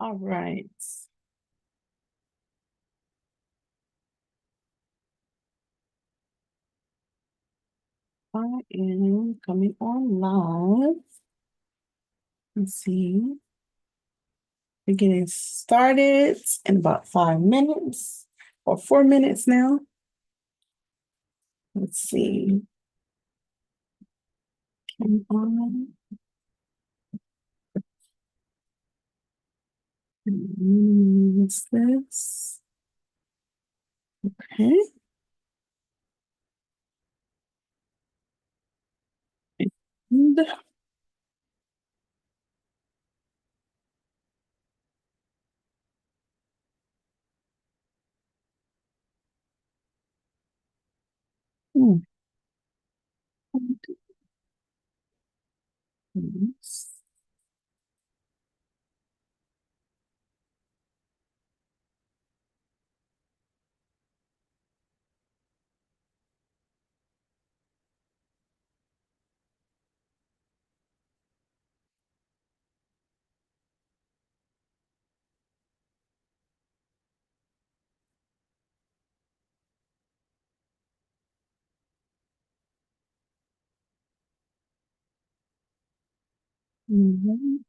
All right. I am coming on live. Let's see. We're getting started in about 5 minutes or 4 minutes now. Let's see. Come on. What's this? Okay. And, hmm, yes. Mhm.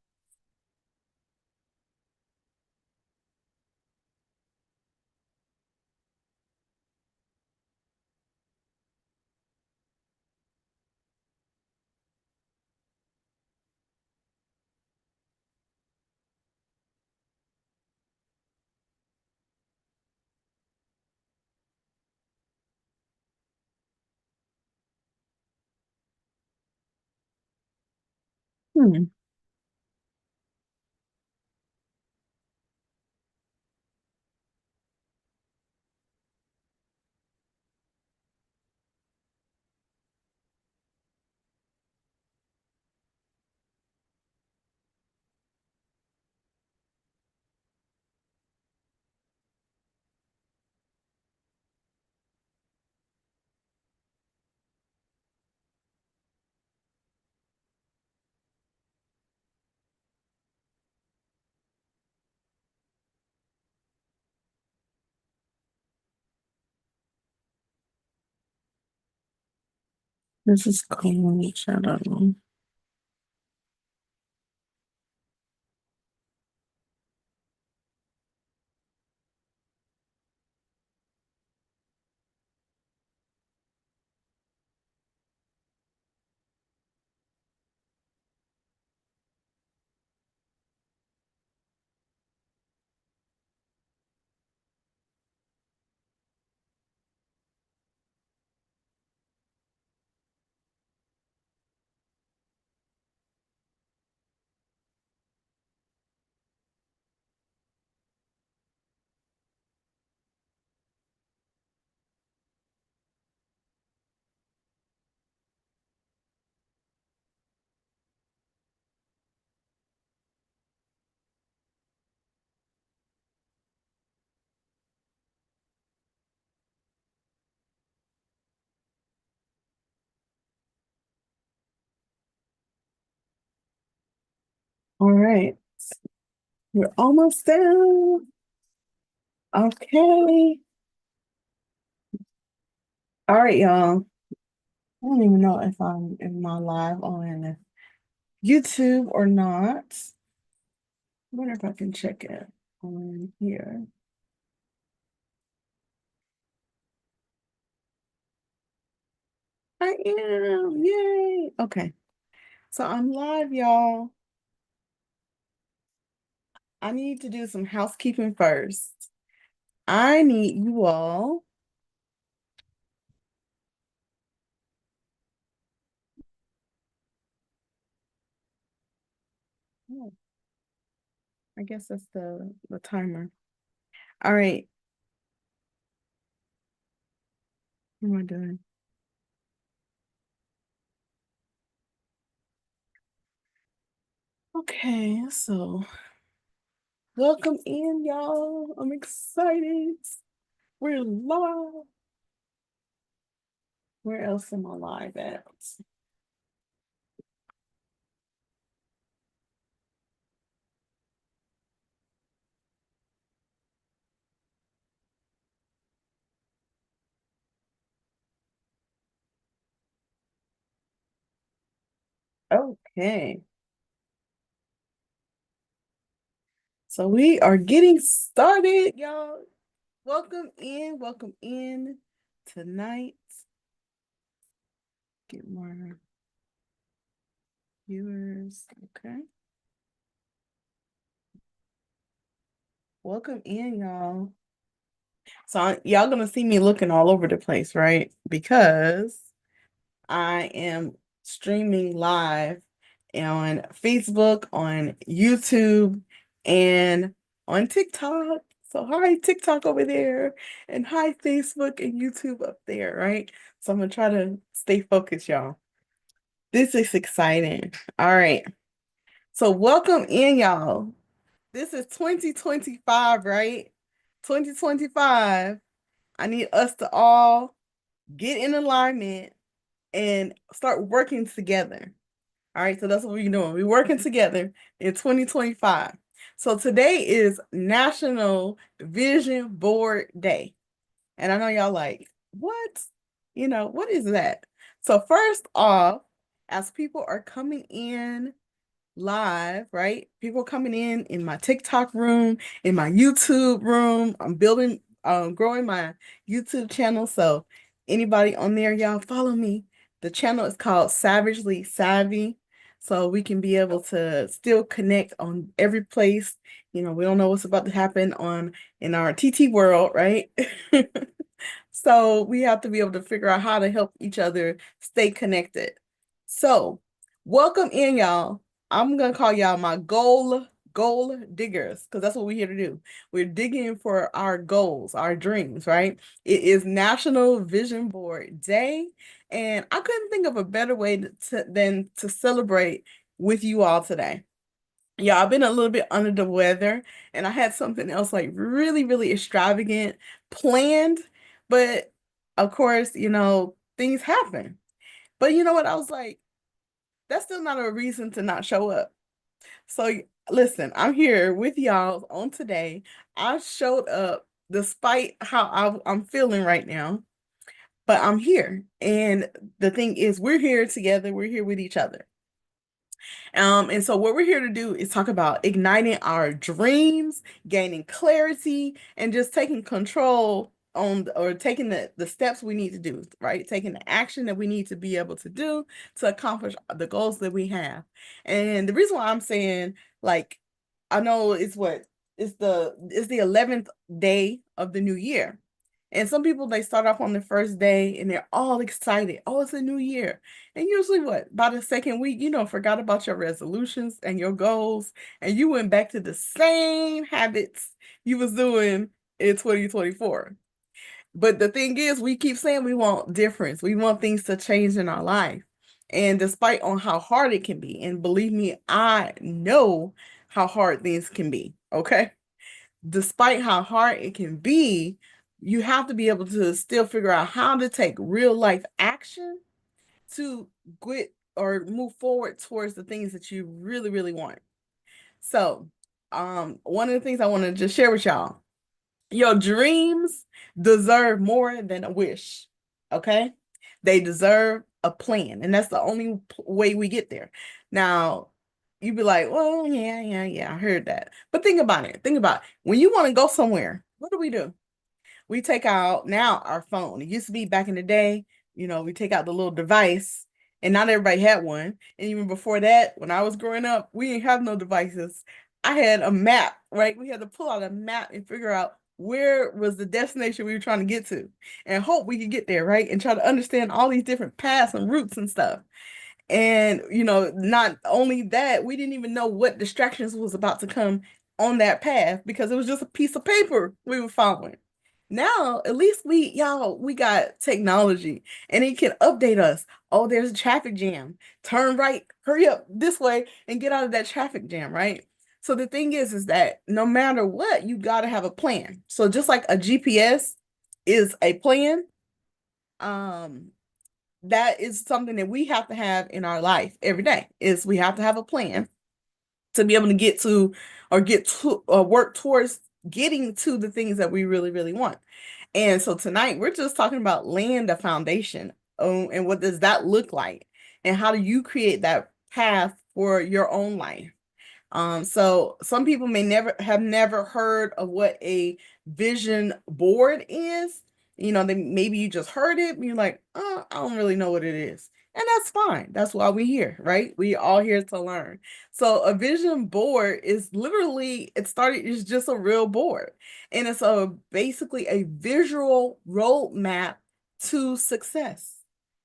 Hmm. This is cool. Shadow. All right. We're almost there. Okay. All right, y'all. I don't even know if I'm in my live on YouTube or not. I wonder if I can check it on here. I am. Yay. Okay. So I'm live, y'all. I need to do some housekeeping first. I need you all. Oh, I guess that's the timer. All right. What am I doing? Okay, so welcome in, y'all. I'm excited. We're live. Where else am I live at? Okay. So we are getting started, y'all. Welcome in tonight. Get more viewers. Okay. Welcome in, y'all. So y'all gonna see me looking all over the place, right? Because I am streaming live on Facebook, on YouTube, and on TikTok. So hi TikTok over there, and hi Facebook and YouTube up there, right? So I'm gonna try to stay focused, y'all. This is exciting. All right. So welcome in, y'all. This is 2025, right? 2025. I need us to all get in alignment and start working together. All right, so that's what we're doing. We're working together in 2025. So today is National Vision Board Day. And I know y'all like, what? What is that? So first off, as people are coming in live, right? People coming in my TikTok room, in my YouTube room. I'm building, growing my YouTube channel. So anybody on there, y'all follow me. The channel is called Savagely Savvy. So we can be able to still connect on every place. We don't know what's about to happen in our TT world, right? So we have to be able to figure out how to help each other stay connected. So welcome in, y'all. I'm gonna call y'all my goal diggers, because that's what we're here to do. We're digging for our goals, our dreams, right? It is National Vision Board Day, and I couldn't think of a better way than to celebrate with you all today. Yeah, I've been a little bit under the weather, and I had something else like really, really extravagant planned, but of course, things happen. But you know what? I was like, that's still not a reason to not show up. So listen, I'm here with y'all on today. I showed up despite how I'm feeling right now, but I'm here. And the thing is, we're here together, we're here with each other. And so what we're here to do is talk about igniting our dreams, gaining clarity, and just taking control or taking the steps we need to do, right? Taking the action that we need to be able to do to accomplish the goals that we have. And the reason why I'm saying, like, I know it's the 11th day of the new year. And some people, they start off on the first day and they're all excited. Oh, it's a new year. And usually what? By the second week, forgot about your resolutions and your goals, and you went back to the same habits you was doing in 2024. But the thing is, we keep saying we want difference. We want things to change in our life. And despite on how hard it can be, and believe me, I know how hard things can be, okay? Despite how hard it can be, you have to be able to still figure out how to take real life action to get or move forward towards the things that you really, really want. So, one of the things I want to just share with y'all, your dreams deserve more than a wish. Okay? They deserve a plan, and that's the only way we get there. Now, you'd be like, well, yeah, I heard that. But think about it. Think about it. When you want to go somewhere, what do? We take out now our phone. It used to be back in the day, we take out the little device, and not everybody had one. And even before that, when I was growing up, we didn't have no devices. I had a map, right? We had to pull out a map and figure out where was the destination we were trying to get to and hope we could get there, right? And try to understand all these different paths and routes and stuff. And, not only that, we didn't even know what distractions was about to come on that path because it was just a piece of paper we were following. Now, at least we got technology and it can update us. Oh, there's a traffic jam. Turn right, hurry up this way and get out of that traffic jam, right? So the thing is that no matter what, you got to have a plan. So just like a GPS is a plan, um, that is something that we have to have in our life every day, is we have to have a plan to be able to get to or get to or work towards getting to the things that we really, really want. And so tonight we're just talking about laying the foundation. And what does that look like? And how do you create that path for your own life. So some people may never heard of what a vision board is. They maybe you just heard it and you're like, I don't really know what it is. And that's fine. That's why we're here, right? We all here to learn. So a vision board is literally, it's just a real board. And it's basically a visual roadmap to success.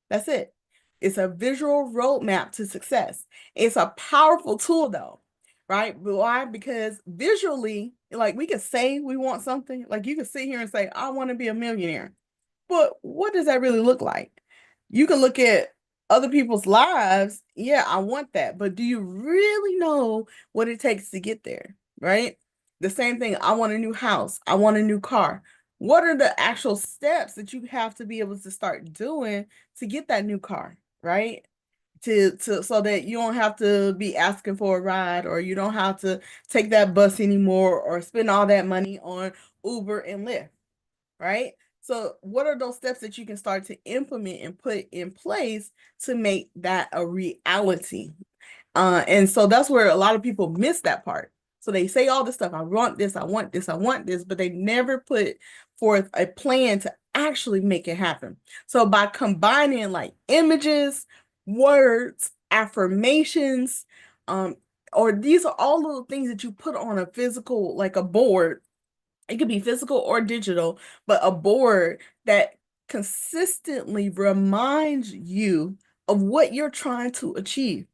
That's it. It's a visual roadmap to success. It's a powerful tool though, right? Why? Because visually, like we could say we want something, like you could sit here and say, I want to be a millionaire. But what does that really look like? You can look at other people's lives. Yeah, I want that. But do you really know what it takes to get there? Right? The same thing. I want a new house. I want a new car. What are the actual steps that you have to be able to start doing to get that new car? Right? To so that you don't have to be asking for a ride, or you don't have to take that bus anymore, or spend all that money on Uber and Lyft, right? So what are those steps that you can start to implement and put in place to make that a reality? And so that's where a lot of people miss that part. So they say all this stuff, I want this, I want this, I want this, but they never put forth a plan to actually make it happen. So by combining like images, words, affirmations, or these are all little things that you put on a physical, like a board. It could be physical or digital, but a board that consistently reminds you of what you're trying to achieve.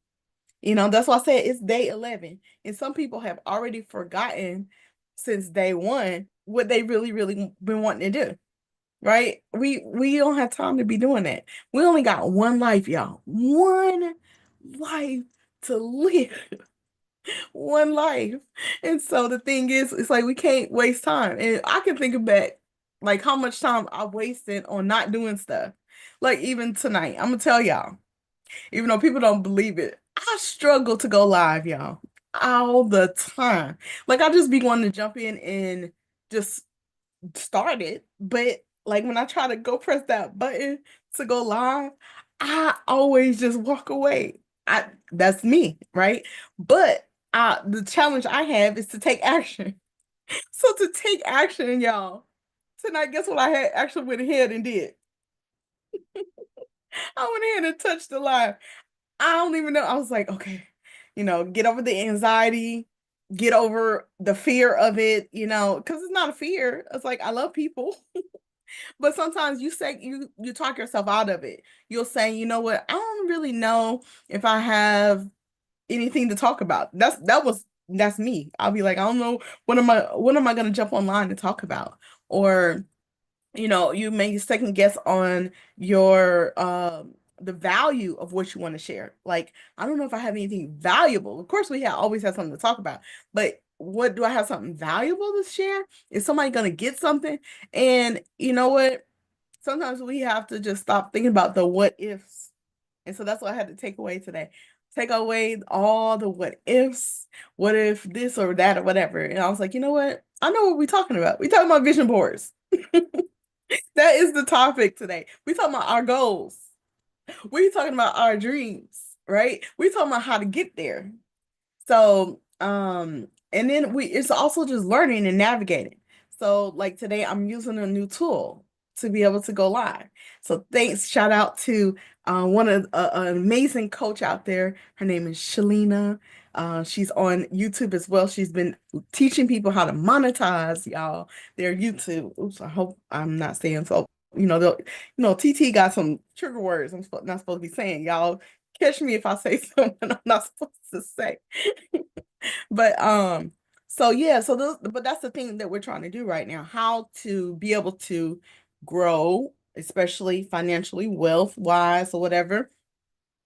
That's why I said it's day 11. And some people have already forgotten since day one what they really, really been wanting to do. Right? We don't have time to be doing that. We only got one life, y'all. One life to live. One life. And so the thing is, it's like we can't waste time. And I can think back like how much time I wasted on not doing stuff. Like even tonight, I'm gonna tell y'all, even though people don't believe it, I struggle to go live, y'all, all the time. Like I just be wanting to jump in and just start it, but like when I try to go press that button to go live, I always just walk away. I That's me, right? But the challenge I have is to take action. So to take action, y'all, tonight, guess what I had actually went ahead and did? I went ahead and touched the live. I don't even know. I was like, okay, get over the anxiety, get over the fear of it, because it's not a fear. It's like I love people. But sometimes you say you talk yourself out of it. You'll say, you know what, I don't really know if I have anything to talk about. That's me. I'll be like, I don't know what am I gonna jump online to talk about? Or you may second guess on your the value of what you want to share. Like, I don't know if I have anything valuable. Of course, always have something to talk about, but what do I have something valuable to share? Is somebody going to get something? And you know what? Sometimes we have to just stop thinking about the what ifs. And so that's what I had to take away today. Take away all the what ifs. What if this or that or whatever? And I was like, you know what? I know what we're talking about. We're talking about vision boards. That is the topic today. We're talking about our goals. We're talking about our dreams, right? We're talking about how to get there. So, and then it's also just learning and navigating. So, like today, I'm using a new tool to be able to go live. So, thanks, shout out to one of an amazing coach out there. Her name is Shalina. She's on YouTube as well. She's been teaching people how to monetize, y'all, their YouTube. Oops, I hope I'm not saying so. TT got some trigger words not supposed to be saying. Y'all catch me if I say something I'm not supposed to say. But so yeah, but that's the thing that we're trying to do right now, how to be able to grow, especially financially, wealth wise or whatever.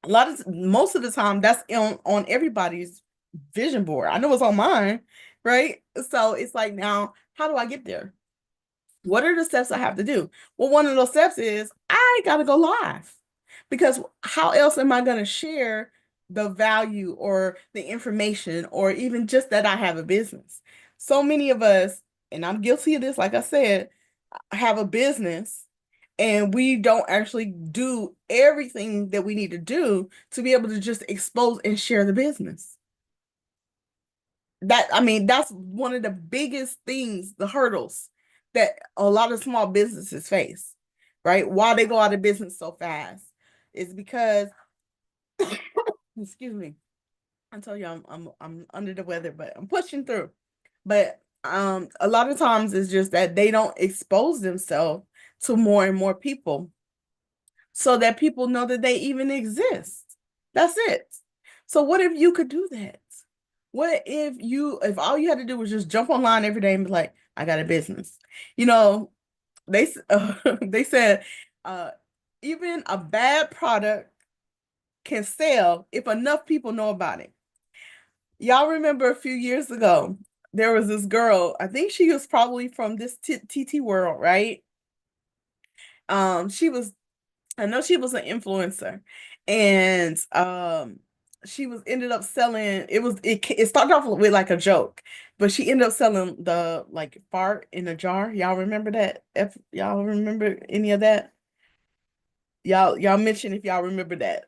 Most of the time that's on everybody's vision board. I know it's on mine, right? So it's like, now how do I get there? What are the steps I have to do? Well, one of those steps is I got to go live, because how else am I going to share the value or the information, or even just that I have a business? So many of us, and I'm guilty of this, like I said, have a business and we don't actually do everything that we need to do to be able to just expose and share the business. That, I mean, that's one of the biggest things, the hurdles that a lot of small businesses face, right? Why they go out of business so fast is because, excuse me, I tell you I'm under the weather, but I'm pushing through. But a lot of times it's just that they don't expose themselves to more and more people so that people know that they even exist. That's it. So what if you could do that? What if all you had to do was just jump online every day and be like, I got a business. You know, they said uh even a bad product can sell if enough people know about it. Y'all remember a few years ago, there was this girl, I think she was probably from this TT world, right? She was I know she was an influencer, and she was ended up selling. It started off with like a joke, but she ended up selling the like fart in a jar. Y'all remember that? If y'all remember any of that, y'all mention if y'all remember that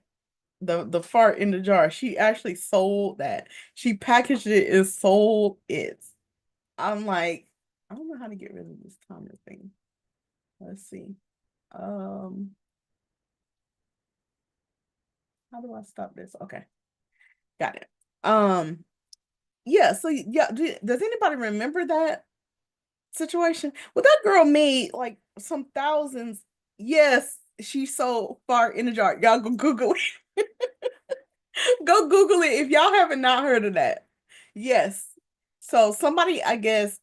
the fart in the jar. She actually sold that. She packaged it and sold it. I'm like, I don't know how to get rid of this timer thing. Let's see. Um, how do I stop this? Okay. Got it. Um, yeah, so yeah, does anybody remember that situation? Well, that girl made like some thousands. Yes, she sold fart in a jar. Y'all go Google it. Go Google it if y'all haven't not heard of that. Yes. So somebody, I guess,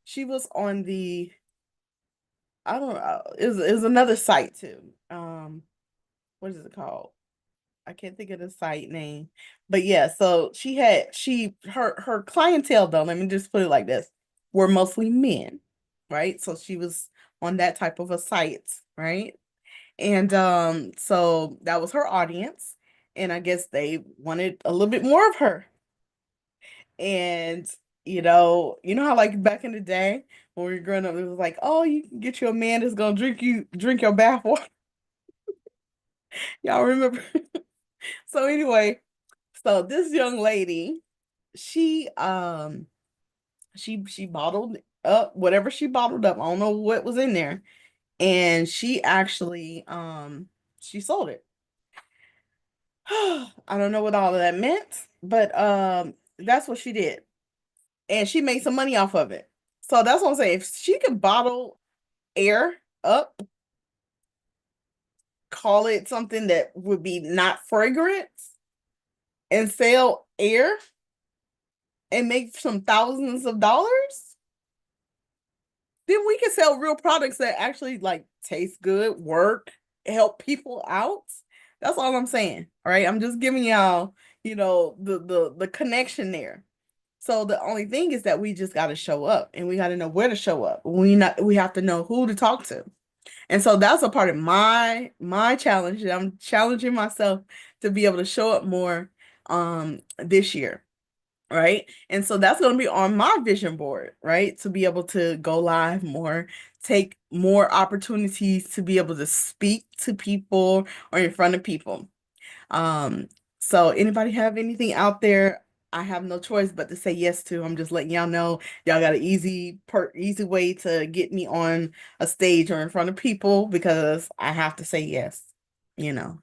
she was on the I don't know, is another site too. What is it called? I can't think of the site name. But yeah, so her clientele though, let me just put it like this, were mostly men, right? So she was on that type of a site, right? And so that was her audience. And I guess they wanted a little bit more of her. And you know how like back in the day when we were growing up, it was like, oh, you can get you a man that's gonna drink your bath water. Y'all remember? So anyway, so this young lady, she she bottled up whatever she bottled up. I don't know what was in there. And she actually she sold it. I don't know what all of that meant, but that's what she did. And she made some money off of it. So that's what I'm saying. If she could bottle air up, call it something that would be not fragrant, and sell air and make some thousands of dollars, then we can sell real products that actually like taste good, work, help people out. That's all I'm saying. All right. I'm just giving y'all, the connection there. So the only thing is that we just got to show up and we got to know where to show up. We have to know who to talk to. And so that's a part of my challenge. I'm challenging myself to be able to show up more this year. Right. And so that's going to be on my vision board, right? To be able to go live more, take more opportunities to be able to speak to people or in front of people. Um, so anybody have anything out there? I have no choice but to say yes to. I'm just letting y'all know y'all got an easy way to get me on a stage or in front of people because I have to say yes, you know.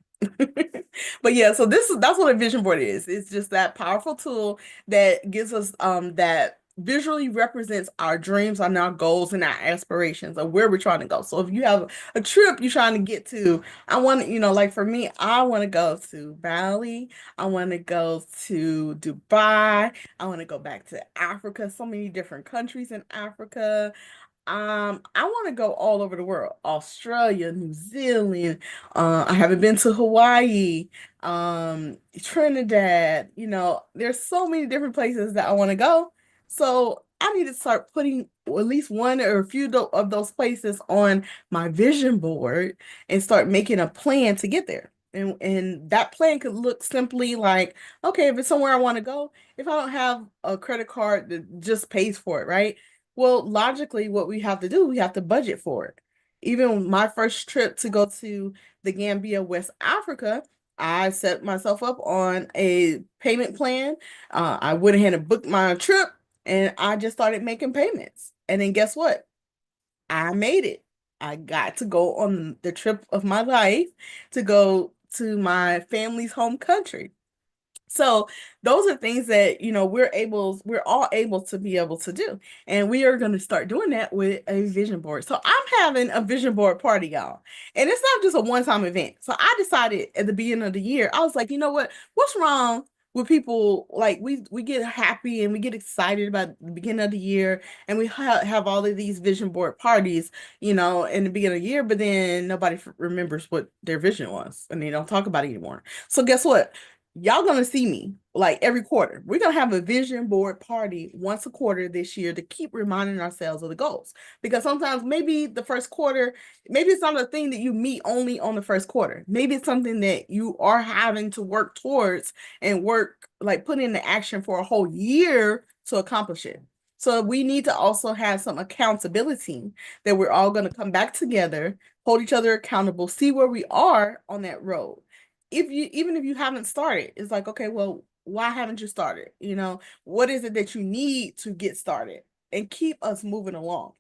But yeah, so that's what a vision board is. It's just that powerful tool that gives us that visually represents our dreams and our goals and our aspirations of where we're trying to go. So if you have a trip you're trying to get to, I want to, like for me, I want to go to Bali. I want to go to Dubai. I want to go back to Africa, so many different countries in Africa. I want to go all over the world. Australia, New Zealand. I haven't been to Hawaii, Trinidad. There's so many different places that I want to go. So I need to start putting at least one or a few of those places on my vision board and start making a plan to get there. And that plan could look simply like, okay, if it's somewhere I want to go, if I don't have a credit card that just pays for it, right? Well, logically, what we have to do, we have to budget for it. even my first trip to go to the Gambia, West Africa, I set myself up on a payment plan. I went ahead and booked my trip and I just started making payments. And then guess what? I made it. I got to go on the trip of my life to go to my family's home country. So those are things that, we're all able to be able to do. And we are going to start doing that with a vision board. So I'm having a vision board party, y'all. And it's not just a one-time event. So I decided at the beginning of the year, I was like, you know what? What's wrong with people? Like we get happy and we get excited about the beginning of the year and we have all of these vision board parties, in the beginning of the year, but then nobody remembers what their vision was and they don't talk about it anymore. So guess what? Y'all gonna see me like every quarter. We're gonna have a vision board party once a quarter this year to keep reminding ourselves of the goals. Because sometimes maybe the first quarter, maybe it's not a thing that you meet only on the first quarter. Maybe it's something that you are having to work towards and work like put into action for a whole year to accomplish it. So we need to also have some accountability that we're all gonna come back together, hold each other accountable, see where we are on that road. Even if you haven't started, it's like, okay, well, why haven't you started? What is it that you need to get started and keep us moving along?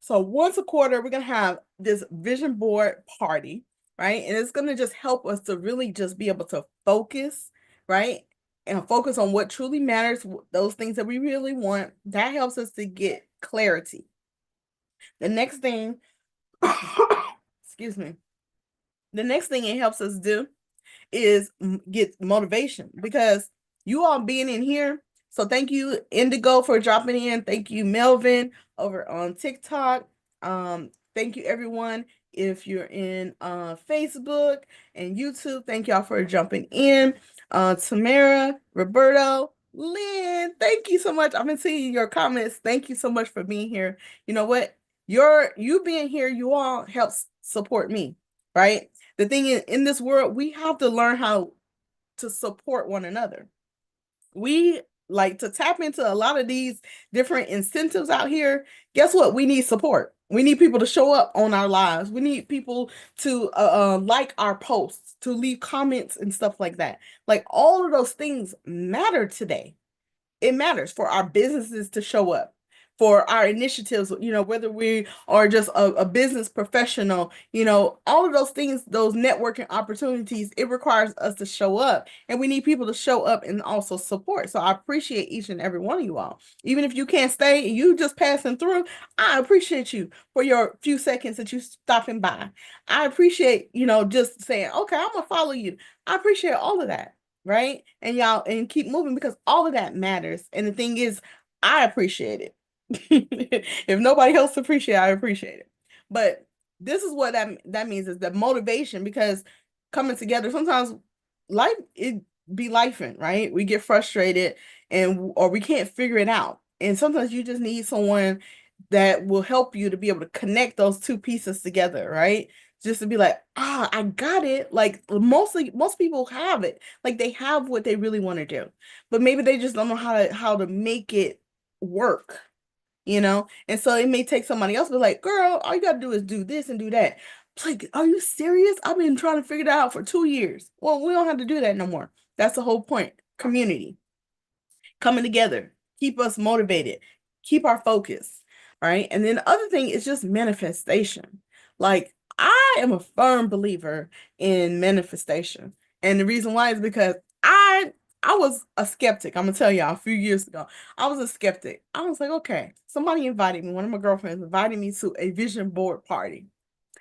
So once a quarter, we're gonna have this vision board party, right? And it's gonna just help us to really just be able to focus, right? And focus on what truly matters, those things that we really want. That helps us to get clarity. The next thing, excuse me, the next thing it helps us do is get motivation because you all being in here. So thank you, Indigo, for dropping in. Thank you, Melvin, over on TikTok. Thank you, everyone. If you're in Facebook and YouTube, thank y'all for jumping in. Tamara, Roberto, Lynn, thank you so much. I've been seeing your comments. Thank you so much for being here. You know what? You being here, you all helps support me, right? The thing is, in this world, we have to learn how to support one another. We like to tap into a lot of these different incentives out here. Guess what? We need support. We need people to show up on our lives. We need people to like our posts, to leave comments and stuff like that. Like all of those things matter today. It matters for our businesses to show up, for our initiatives, whether we are just a business professional, all of those things, those networking opportunities, it requires us to show up and we need people to show up and also support. So I appreciate each and every one of you all. Even if you can't stay and you just passing through, I appreciate you for your few seconds that you stopping by. I appreciate, just saying, okay, I'm gonna follow you. I appreciate all of that, right? And y'all, and keep moving because all of that matters. And the thing is, I appreciate it. If nobody else appreciate it, I appreciate it. But this is what that means is the motivation because coming together, sometimes life it be lifing, right? We get frustrated and or we can't figure it out. And sometimes you just need someone that will help you to be able to connect those two pieces together, right? Just to be like, I got it. Like most people have it. Like they have what they really want to do. But maybe they just don't know how to make it work, And so it may take somebody else, but like, girl, all you gotta do is do this and do that. It's like, are you serious? I've been trying to figure that out for 2 years. Well, we don't have to do that no more. That's the whole point. Community coming together, keep us motivated, keep our focus, right? And then the other thing is just manifestation. Like I am a firm believer in manifestation. And the reason why is because I was a skeptic. I'm gonna tell y'all a few years ago, I was a skeptic. I was like, okay, somebody invited me, one of my girlfriends invited me to a vision board party.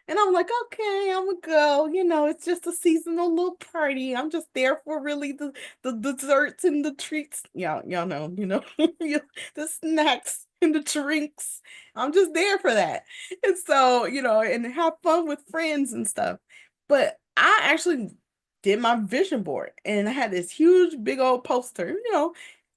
And I'm like, okay, I'm gonna go. It's just a seasonal little party. I'm just there for really the desserts and the treats. Y'all know, the snacks and the drinks. I'm just there for that. And so, and have fun with friends and stuff. But I actually did my vision board and I had this huge big old poster,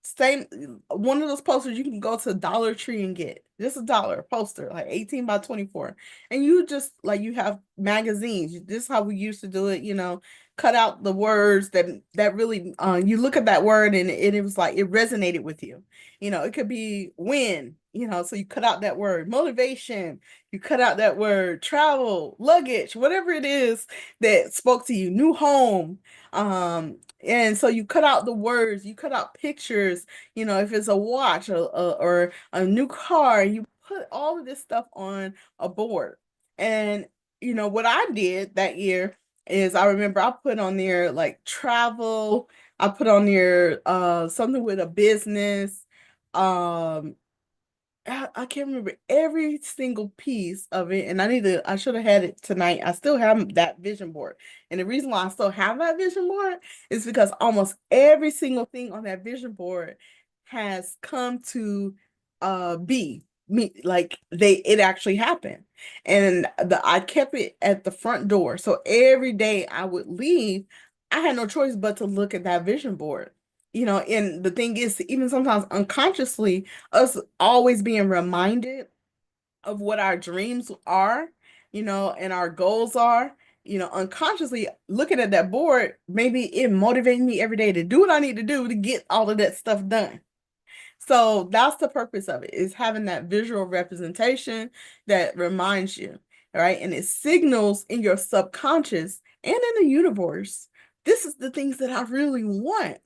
Same, one of those posters you can go to Dollar Tree and get. Just a poster, like 18 by 24. And you just like you have magazines. This is how we used to do it, cut out the words that really you look at that word and it was like it resonated with you. It could be win, so you cut out that word, motivation, you cut out that word, travel, luggage, whatever it is that spoke to you, new home. And so you cut out the words, you cut out pictures, if it's a watch or a new car, you put all of this stuff on a board. And, what I did that year is I remember I put on there like travel, I put on there something with a business, um, I can't remember every single piece of it, and I should have had it tonight. I still have that vision board. And the reason why I still have that vision board is because almost every single thing on that vision board has come to be me, like it actually happened. And I kept it at the front door. So every day I would leave, I had no choice but to look at that vision board. And the thing is, even sometimes unconsciously, us always being reminded of what our dreams are, and our goals are, unconsciously looking at that board, maybe it motivates me every day to do what I need to do to get all of that stuff done. So that's the purpose of it, is having that visual representation that reminds you, right? And it signals in your subconscious and in the universe, this is the things that I really want.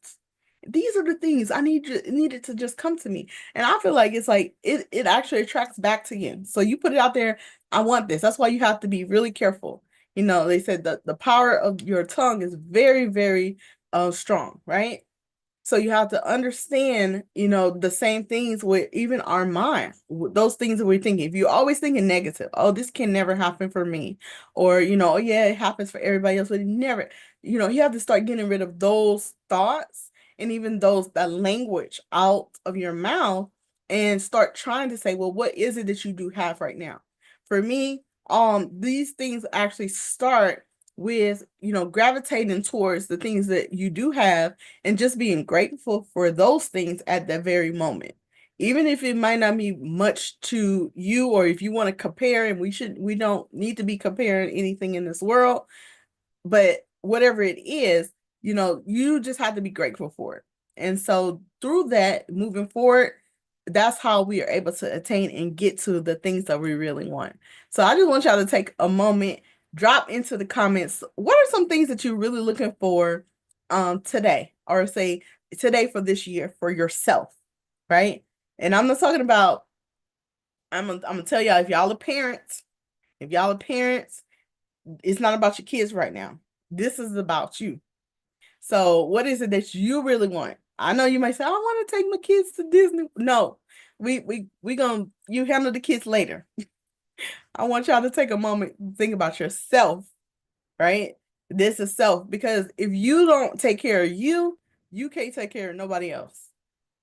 These are the things I needed to just come to me. And I feel like it's like it actually attracts back to you. So you put it out there, I want this. That's why you have to be really careful. They said that the power of your tongue is very, very strong, right? So you have to understand, the same things with even our mind, those things that we're thinking. If you're always thinking negative, oh, this can never happen for me, or, oh, yeah, it happens for everybody else, but it never, you have to start getting rid of those thoughts and even that language out of your mouth and start trying to say, well, what is it that you do have right now? For me, these things actually start with, gravitating towards the things that you do have and just being grateful for those things at that very moment. Even if it might not be much to you, or if you want to compare, and we don't need to be comparing anything in this world, but whatever it is, you just have to be grateful for it. And so through that, moving forward, that's how we are able to attain and get to the things that we really want. So I just want y'all to take a moment, drop into the comments, what are some things that you're really looking for today, or say today for this year for yourself, right? And I'm not talking about, I'm gonna tell y'all, if y'all are parents, it's not about your kids right now. This is about you. So what is it that you really want? I know you might say, I want to take my kids to Disney. No, we gonna you handle the kids later. I want y'all to take a moment and think about yourself, right? This is self, because if you don't take care of you, you can't take care of nobody else.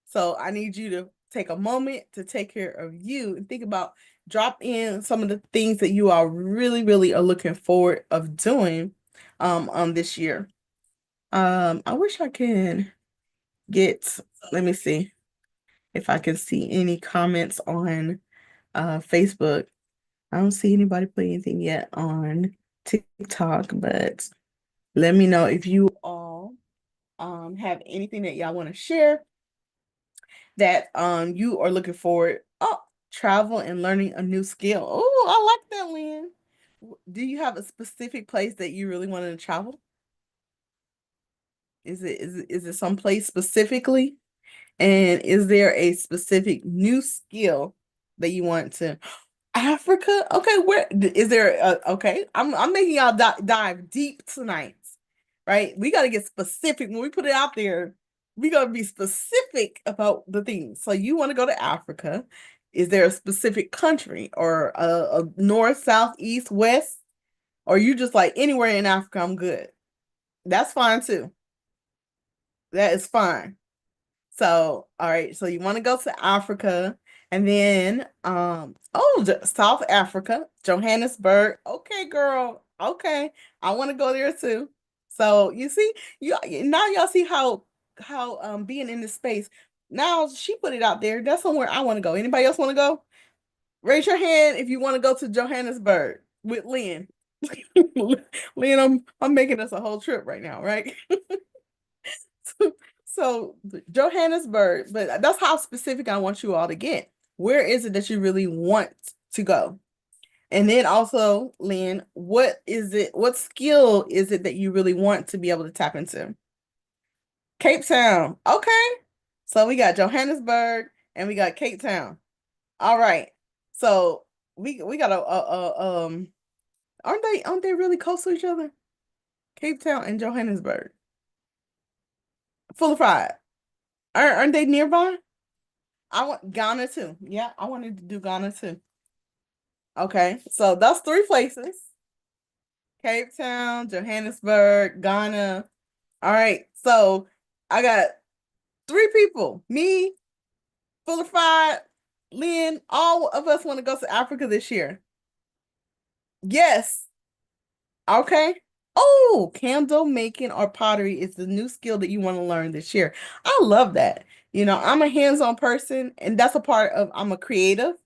So I need you to take a moment to take care of you and think about, drop in some of the things that you are really, really are looking forward of doing on this year. I wish I can get, let me see if I can see any comments on Facebook. I don't see anybody put anything yet on TikTok, but let me know if you all have anything that y'all want to share that you are looking forward. Oh, travel and learning a new skill. Oh, I like that, Lynn. Do you have a specific place that you really wanted to travel? Is it some place specifically? And is there a specific new skill that you want to? Africa? Okay, where is there okay? I'm making y'all dive deep tonight. Right? We got to get specific when we put it out there. We got to be specific about the things. So you want to go to Africa? Is there a specific country, or a north, south, east, west? Or you just like anywhere in Africa, I'm good. That's fine too. That is fine. So, all right, so you want to go to Africa, and then South Africa, Johannesburg. Okay, girl. Okay. I want to go there too. So, you see, now y'all see how being in this space, now she put it out there. That's somewhere I want to go. Anybody else want to go? Raise your hand if you want to go to Johannesburg with Lynn. Lynn, I'm making us a whole trip right now, right? So Johannesburg, but that's how specific I want you all to get. Where is it that you really want to go? And then also, Lynn, what is it? What skill is it that you really want to be able to tap into? Cape Town. Okay. So we got Johannesburg and we got Cape Town. All right. So we got aren't they really close to each other? Cape Town and Johannesburg. Full of pride. Aren't they nearby? I want Ghana too. Yeah, I wanted to do Ghana too. Okay. So that's three places. Cape Town, Johannesburg, Ghana. All right. So I got three people. Me, Full of Pride, Lynn, all of us want to go to Africa this year. Yes. Okay. Oh, candle making or pottery is the new skill that you want to learn this year. I love that. I'm a hands-on person, and that's a part of I'm a creative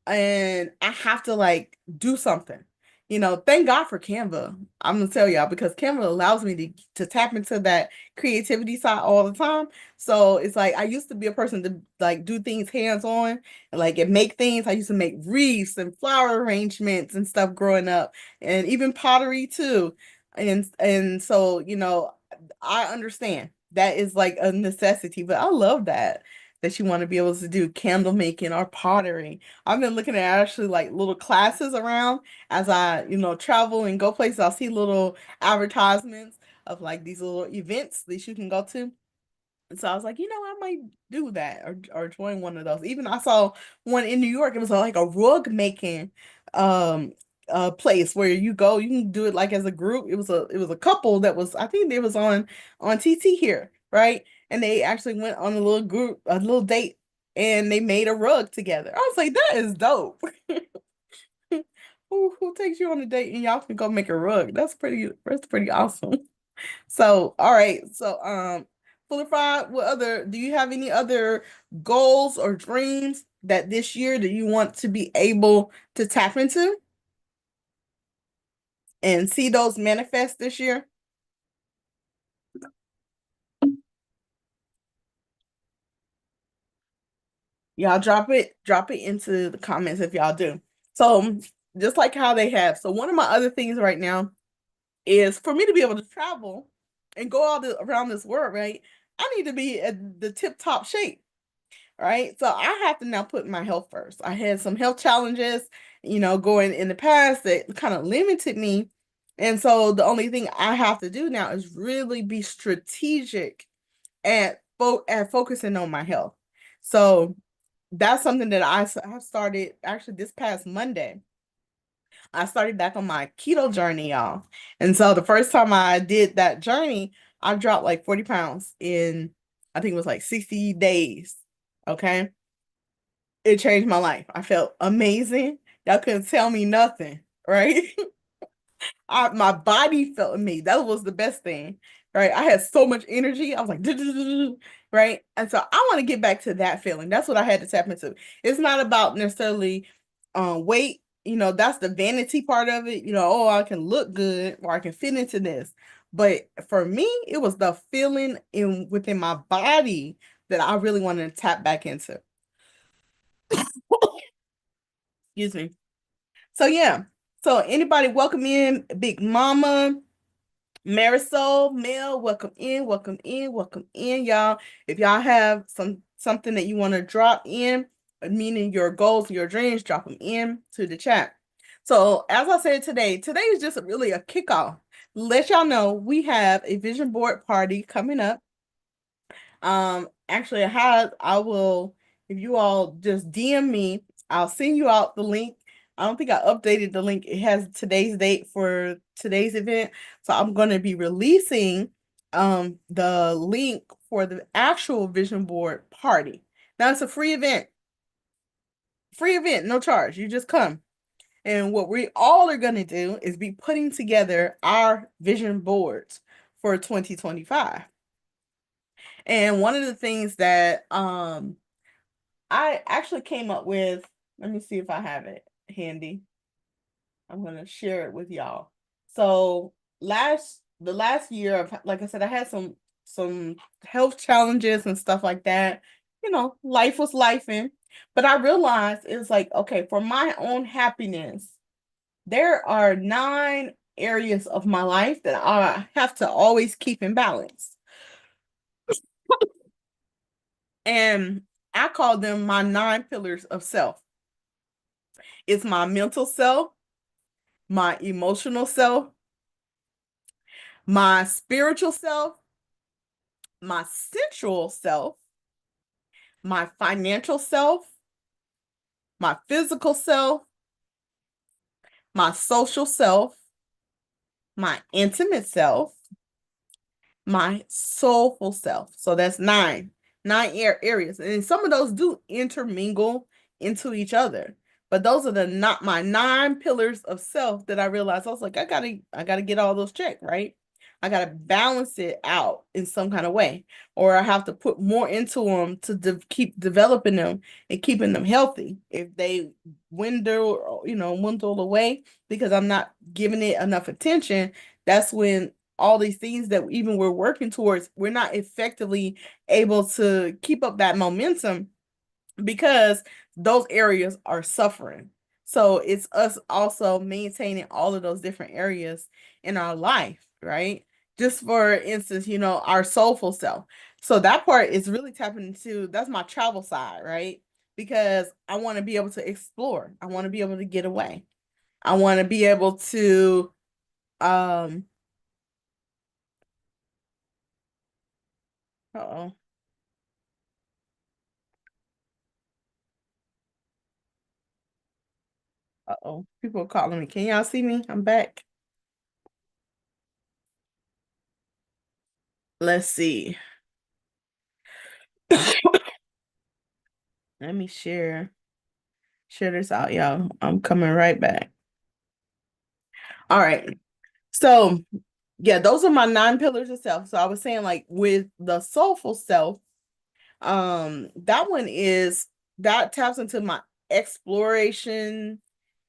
and I have to like do something. Thank God for Canva. I'm gonna tell y'all because Canva allows me to tap into that creativity side all the time. So it's like I used to be a person to like do things hands-on and like and make things. I used to make wreaths and flower arrangements and stuff growing up, and even pottery too. And so, I understand that is like a necessity, but I love that you want to be able to do candle making or pottery. I've been looking at actually like little classes around as I, travel and go places. I'll see little advertisements of like these little events that you can go to. And so I was like, I might do that or join one of those. Even I saw one in New York. It was like a rug making place where you go, you can do it like as a group. It was a couple that was I think they was on TT here, right? And they actually went on a little date and they made a rug together. I was like, that is dope. Who takes you on a date and y'all can go make a rug? That's pretty awesome. So, all right. So, Fullify, do you have any other goals or dreams that this year that you want to be able to tap into and see those manifest this year? Y'all drop it into the comments if y'all do. So, just like how they have. So, one of my other things right now is for me to be able to travel and go around this world, right? I need to be at the tip top shape. Right? So I have to now put my health first. I had some health challenges, going in the past that kind of limited me. And so the only thing I have to do now is really be strategic at focusing on my health. So that's something that I have started actually this past Monday. I started back on my keto journey, y'all. And so the first time I did that journey, I dropped like 40 pounds in, I think it was like 60 days. Okay. It changed my life. I felt amazing. Y'all couldn't tell me nothing, right? My body felt amazing. That was the best thing, right? I had so much energy. I was like, right? And so I want to get back to that feeling. That's what I had to tap into. It's not about necessarily weight. That's the vanity part of it. Oh, I can look good or I can fit into this. But for me, it was the feeling within my body that I really wanted to tap back into. Excuse me. So yeah. So anybody welcome in Big Mama, Marisol, Mel, welcome in, welcome in, welcome in, y'all. If y'all have something that you want to drop in, meaning your goals, your dreams, drop them in to the chat. So as I said today is just really a kickoff. Let y'all know we have a vision board party coming up. Actually, I will, if you all just DM me, I'll send you out the link. I don't think I updated the link. It has today's date for today's event. So I'm going to be releasing the link for the actual vision board party. Now it's a free event. Free event, no charge. You just come. And what we all are going to do is be putting together our vision boards for 2025. And one of the things that I actually came up with, let me see if I have it handy. I'm gonna share it with y'all. So the last year of, like I said, I had some health challenges and stuff like that. You know, life was lifing, but I realized it's like, okay, for my own happiness, there are 9 areas of my life that I have to always keep in balance. And I call them my 9 pillars of self. It's my mental self, my emotional self, my spiritual self, my sensual self, my financial self, my physical self, my social self, my intimate self, my soulful self. So that's nine areas. And some of those do intermingle into each other. But those are the not my 9 pillars of self that I realized I was like, I gotta get all those checked, right? I gotta balance it out in some kind of way, or I have to put more into them to keep developing them and keeping them healthy. If they dwindle away because I'm not giving it enough attention, that's when all these things that even we're working towards, we're not effectively able to keep up that momentum because those areas are suffering. So it's us also maintaining all of those different areas in our life, right? Just for instance, our soulful self. So that part is really tapping into, that's my travel side, right? Because I want to be able to explore. I want to be able to get away. I want to be able to um uh-oh. Uh-oh. People are calling me. Can y'all see me? I'm back. Let's see. Let me share this out, y'all. I'm coming right back. All right. So, yeah, those are my 9 pillars of self. So I was saying, like, with the soulful self, that one is that taps into my exploration,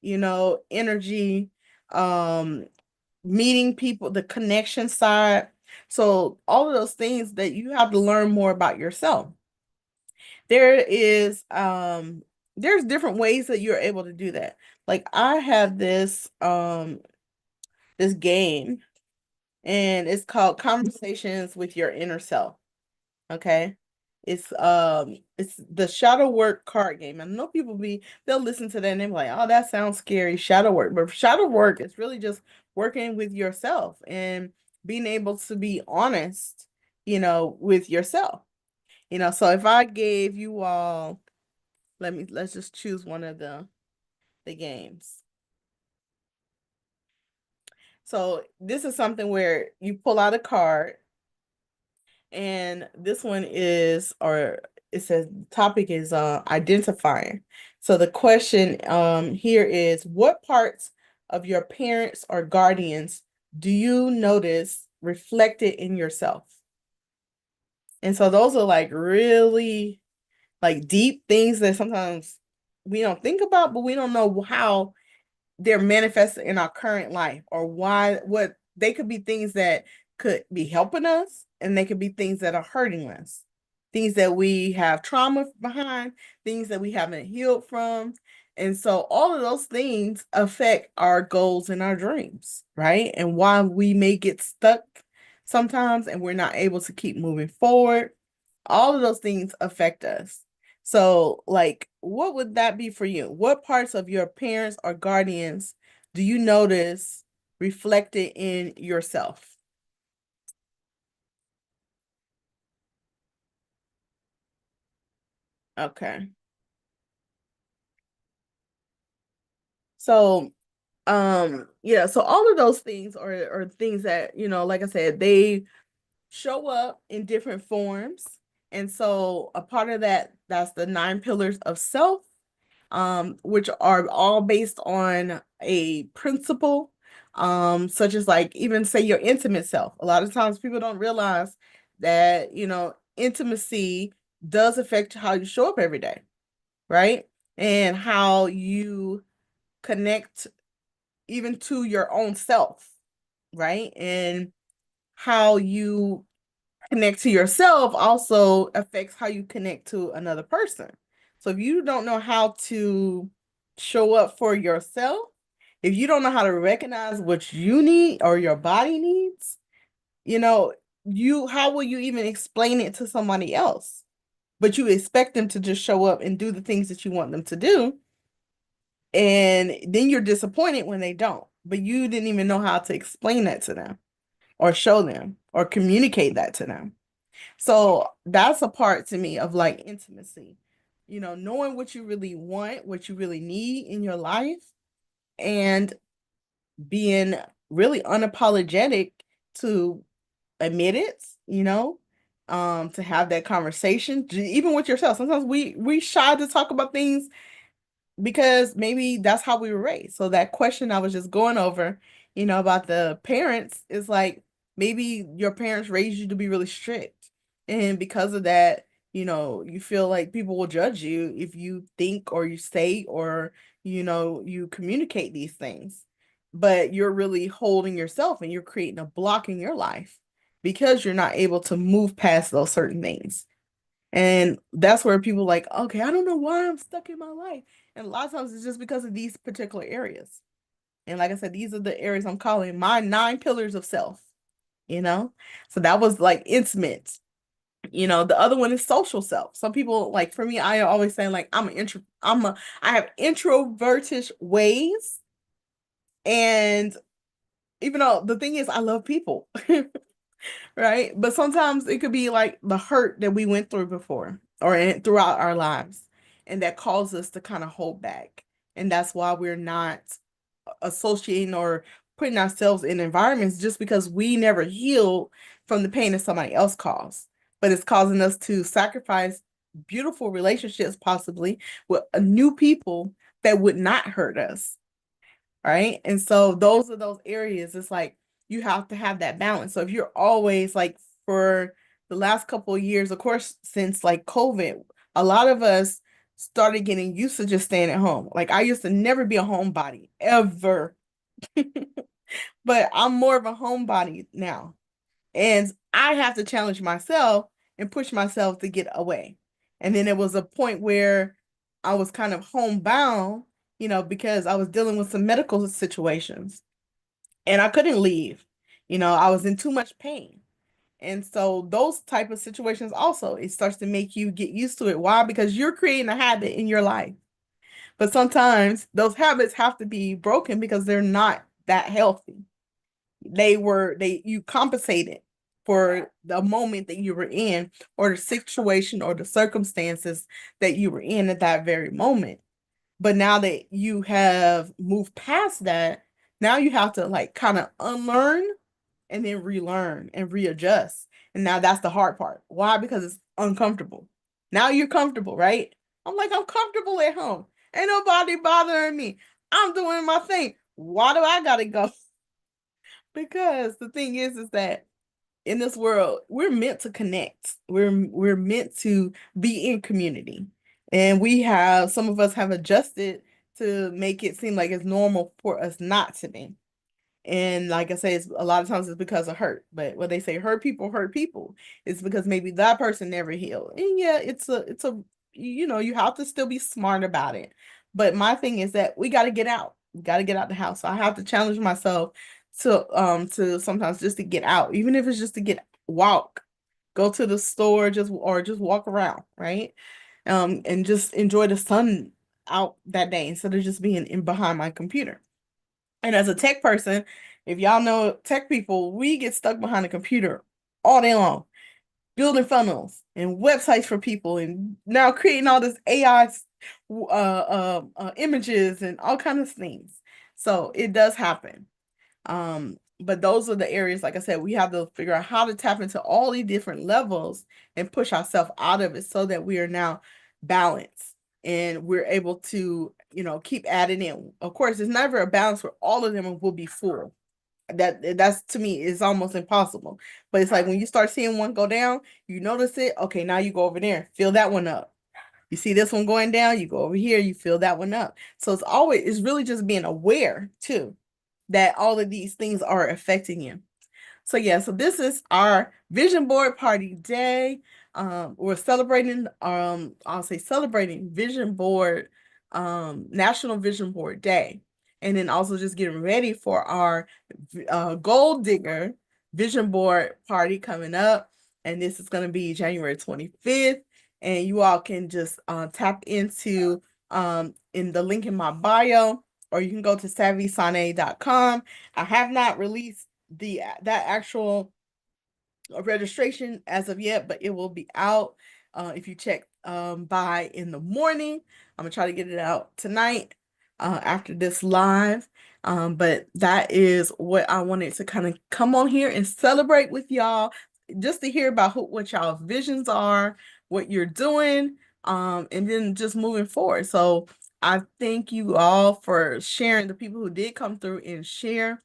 energy, um, meeting people, the connection side. So all of those things that you have to learn more about yourself. There is there's different ways that you're able to do that. Like I have this game, and it's called Conversations with Your Inner Self. Okay. It's the shadow work card game. I know people they'll listen to that and they're like, oh, that sounds scary, shadow work. But shadow work is really just working with yourself and being able to be honest, with yourself. So if I gave you all, let's just choose one of the games. So this is something where you pull out a card, and this one is, or it says the topic is identifying. So the question here is, what parts of your parents or guardians do you notice reflected in yourself? And so those are like really like deep things that sometimes we don't think about, but we don't know how they're manifested in our current life, or what they could be things that could be helping us, and they could be things that are hurting us, things that we have trauma behind, things that we haven't healed from. And so all of those things affect our goals and our dreams, right? And why we may get stuck sometimes and we're not able to keep moving forward. All of those things affect us. So, like, what would that be for you? What parts of your parents or guardians do you notice reflected in yourself? Okay. So, yeah, so all of those things are things that, like I said, they show up in different forms. And so a part of that's the 9 pillars of self, which are all based on a principle, such as like even say your intimate self. A lot of times people don't realize that, intimacy does affect how you show up every day, right? And how you connect even to your own self, right? And how you connect to yourself also affects how you connect to another person. So if you don't know how to show up for yourself, if you don't know how to recognize what you need or your body needs, you know, you how will you even explain it to somebody else? But you expect them to just show up and do the things that you want them to do, and then you're disappointed when they don't. But you didn't even know how to explain that to them or show them or communicate that to them. So that's a part to me of like intimacy, knowing what you really want, what you really need in your life, and being really unapologetic to admit it, to have that conversation, even with yourself. Sometimes we shy to talk about things because maybe that's how we were raised. So that question I was just going over, about the parents is like maybe your parents raised you to be really strict. And because of that, you feel like people will judge you if you think or you say or, you communicate these things. But you're really holding yourself and you're creating a block in your life because you're not able to move past those certain things. And that's where people like, okay, I don't know why I'm stuck in my life. And a lot of times it's just because of these particular areas. And like I said, these are the areas I'm calling my 9 pillars of self, you know? So that was like intimate. The other one is social self. Some people like for me, I always say like I have introvertish ways. And even though the thing is I love people. Right? But sometimes it could be like the hurt that we went through before or throughout our lives, and that caused us to kind of hold back. And that's why we're not associating or putting ourselves in environments just because we never healed from the pain that somebody else caused. But it's causing us to sacrifice beautiful relationships, possibly with new people that would not hurt us, right? And so those are those areas. It's like you have to have that balance. So if you're always like for the last couple of years, of course, since like COVID, a lot of us started getting used to just staying at home. Like I used to never be a homebody ever, but I'm more of a homebody now. And I have to challenge myself and push myself to get away. And then it was a point where I was kind of homebound, because I was dealing with some medical situations and I couldn't leave. I was in too much pain. And so those type of situations also, it starts to make you get used to it. Why? Because you're creating a habit in your life. But sometimes those habits have to be broken because they're not that healthy. You compensated for the moment that you were in or the situation or the circumstances that you were in at that very moment. But now that you have moved past that, now you have to like kind of unlearn and then relearn and readjust. And now that's the hard part. Why? Because it's uncomfortable. Now you're comfortable, right? I'm comfortable at home. Ain't nobody bothering me. I'm doing my thing. Why do I gotta go? Because the thing is that in this world, we're meant to connect. We're meant to be in community. And some of us have adjusted to make it seem like it's normal for us not to be. And like I say, it's a lot of times it's because of hurt. But when they say hurt people, it's because maybe that person never healed. And yeah, you have to still be smart about it. But my thing is that we got to get out. We got to get out the house. So I have to challenge myself to sometimes just to get out, even if it's just to walk, go to the store, just walk around, right? And just enjoy the sun out that day instead of just being in behind my computer. And as a tech person, if y'all know tech people, we get stuck behind a computer all day long, building funnels and websites for people, and now creating all this AI images and all kinds of things. So it does happen. But those are the areas, like I said, we have to figure out how to tap into all these different levels and push ourselves out of it so that we are now balanced and we're able to, keep adding in. Of course, it's never a balance where all of them will be full That's to me is almost impossible. But it's like when you start seeing one go down, you notice it. Okay, now you go over there, fill that one up. You see this one going down, you go over here, you fill that one up. So it's really just being aware too that all of these things are affecting you. So yeah, so this is our vision board party day. We're celebrating I'll say celebrating vision board National Vision Board Day. And then also just getting ready for our gold digger vision board party coming up. And this is going to be January 25th. And you all can just tap into in the link in my bio, or you can go to savvysane.com. I have not released that actual registration as of yet, but it will be out if you check by in the morning. I'm gonna try to get it out tonight after this live. But that is what I wanted to kind of come on here and celebrate with y'all, just to hear about what y'all's visions are, what you're doing, and then just moving forward. So I thank you all for sharing, the people who did come through and share.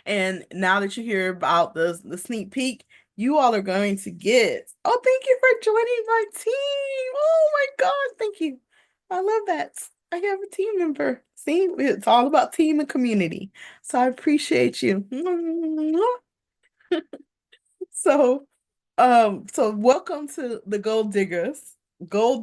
And now that you hear about the sneak peek, you all are going to get. Oh, thank you for joining my team. Oh my God, thank you. I love that. I have a team member. See, it's all about team and community. So I appreciate you. So, so welcome to the Gold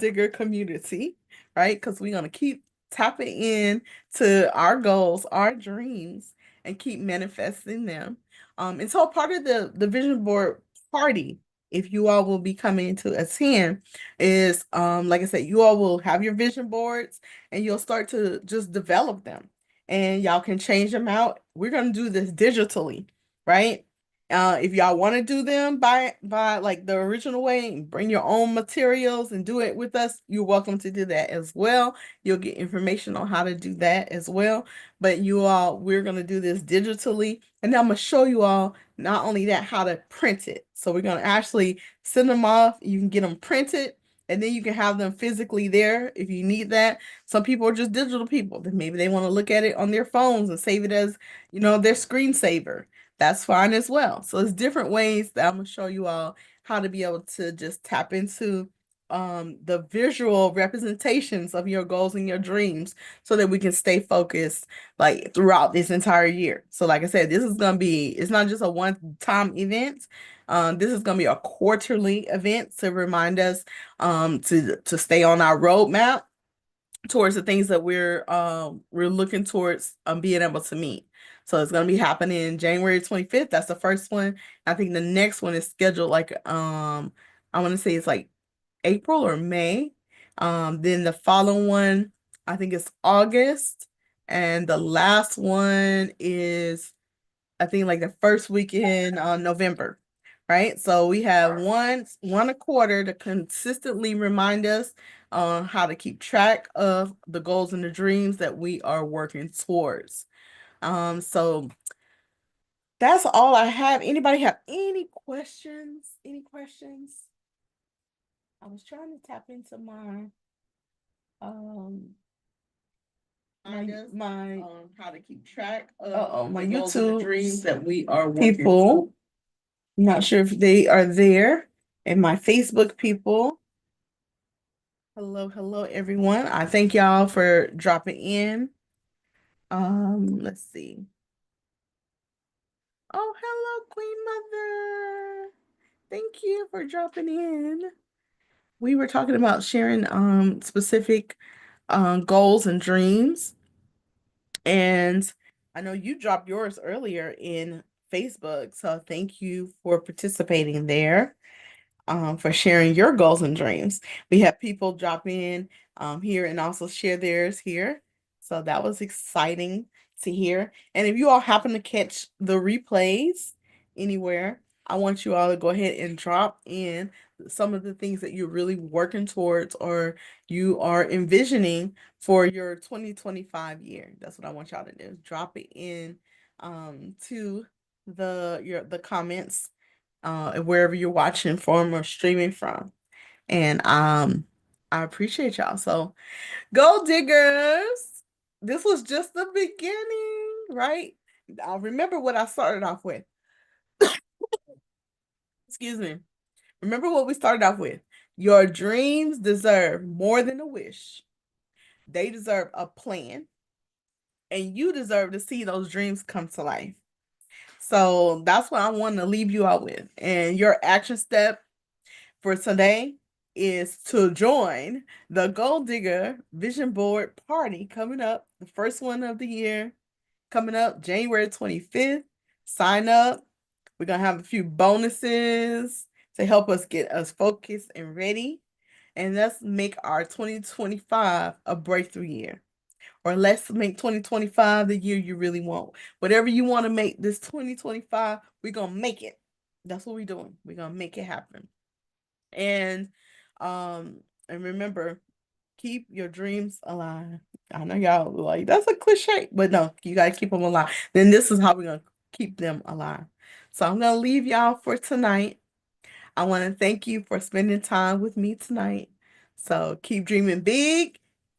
Digger community, right? Because we're gonna keep tapping in to our goals, our dreams, and keep manifesting them. And so part of the vision board party, if you all will be coming to attend, is like I said, you all will have your vision boards and you'll start to just develop them. And y'all can change them out. We're gonna do this digitally, right? If y'all want to do them by like the original way and bring your own materials and do it with us, you're welcome to do that as well. You'll get information on how to do that as well. But we're gonna do this digitally, and I'm gonna show you all not only that, how to print it. So we're gonna actually send them off. You can get them printed, and then you can have them physically there if you need that. Some people are just digital people. Then maybe they want to look at it on their phones and save it as, their screensaver. That's fine as well. So it's different ways that I'm gonna show you all how to be able to just tap into the visual representations of your goals and your dreams so that we can stay focused like throughout this entire year. So like I said, it's not just a one-time event. This is gonna be a quarterly event to remind us to stay on our roadmap towards the things that we're looking towards being able to meet. So it's gonna be happening January 25th. That's the first one. I think the next one is scheduled like I want to say it's like April or May. Then the following one, I think it's August, and the last one is I think like the first weekend on November, right? So we have one a quarter to consistently remind us on how to keep track of the goals and the dreams that we are working towards. So that's all I have. Anybody have any questions? Any questions? I was trying to tap into um my how to keep track of my YouTube dreams that we are working people. I'm not sure if they are there. And my Facebook people. Hello, hello, everyone. I thank y'all for dropping in. Let's see. Oh, hello, Queen Mother. Thank you for dropping in. We were talking about sharing specific goals and dreams. And I know you dropped yours earlier in Facebook, so thank you for participating there, for sharing your goals and dreams. We have people drop in here and also share theirs here. So that was exciting to hear. And if you all happen to catch the replays anywhere, I want you all to go ahead and drop in some of the things that you're really working towards or you are envisioning for your 2025 year. That's what I want y'all to do. Drop it in to the comments wherever you're watching from or streaming from. And I appreciate y'all. So Gold Diggers, this was just the beginning, right? I'll remember what I started off with. Excuse me. Remember what we started off with. Your dreams deserve more than a wish. They deserve a plan, and you deserve to see those dreams come to life. So that's what I want to leave you out with. And your action step for today is to join the Gold Digger Vision Board Party coming up, the first one of the year, coming up January 25th. Sign up. We're going to have a few bonuses to help us get us focused and ready. And let's make our 2025 a breakthrough year. Or let's make 2025 the year you really want. Whatever you want to make this 2025, we're going to make it. That's what we're doing. We're going to make it happen. And um and remember, keep your dreams alive. I know y'all like that's a cliche, but no, you gotta keep them alive. Then this is how we're gonna keep them alive. So I'm gonna leave y'all for tonight. I want to thank you for spending time with me tonight. So keep dreaming big,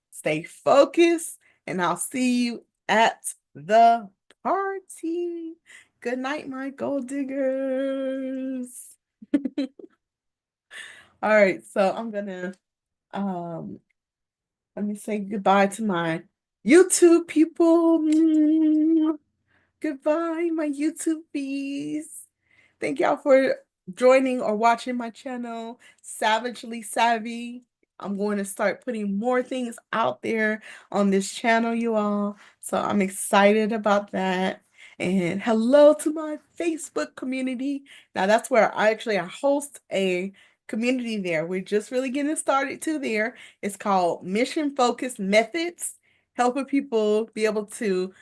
stay focused, and I'll see you at the party. Good night, my gold diggers. All right, so I'm gonna um let me say goodbye to my YouTube people. Goodbye, my YouTube bees. Thank y'all for joining or watching my channel, Savagely Savvy. I'm going to start putting more things out there on this channel, you all. So I'm excited about that. And hello to my Facebook community. Now that's where I host a community there. We're just really getting started too there. It's called Mission Focused Methods, helping people be able to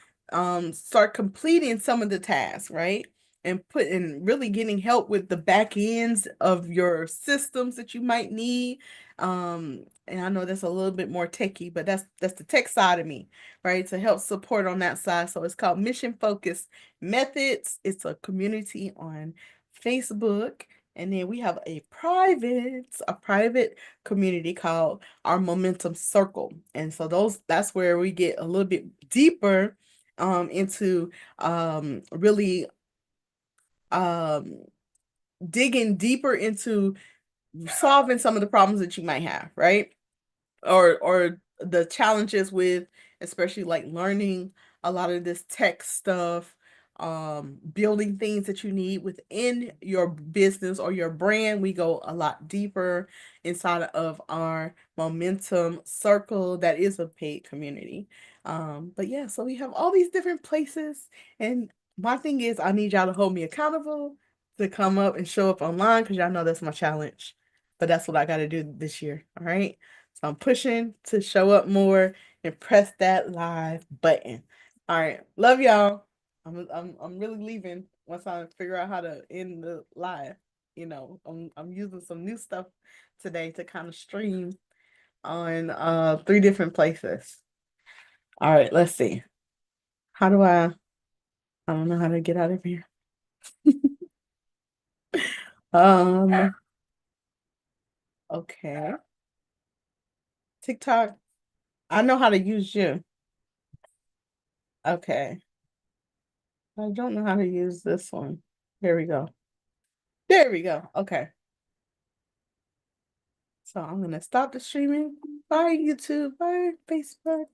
start completing some of the tasks, right? And put in really getting help with the back ends of your systems that you might need. And I know that's a little bit more techy, but that's the tech side of me, right? To help support on that side. So it's called Mission Focused Methods. It's a community on Facebook. And then we have a private community called our Momentum Circle. And so that's where we get a little bit deeper into really digging deeper into solving some of the problems that you might have, right? Or the challenges with especially like learning a lot of this tech stuff, building things that you need within your business or your brand. We go a lot deeper inside of our Momentum Circle that is a paid community. But yeah, so we have all these different places, and my thing is I need y'all to hold me accountable to come up and show up online because y'all know that's my challenge. But that's what I got to do this year. All right. So I'm pushing to show up more and press that live button. All right. Love y'all. I'm really leaving once I figure out how to end the live. I'm using some new stuff today to kind of stream on 3 different places. All right, let's see. How do I don't know how to get out of here. Um, okay. TikTok. I know how to use you. Okay. I don't know how to use this one. There we go. There we go. Okay. So I'm gonna stop the streaming. Bye, YouTube. Bye, Facebook.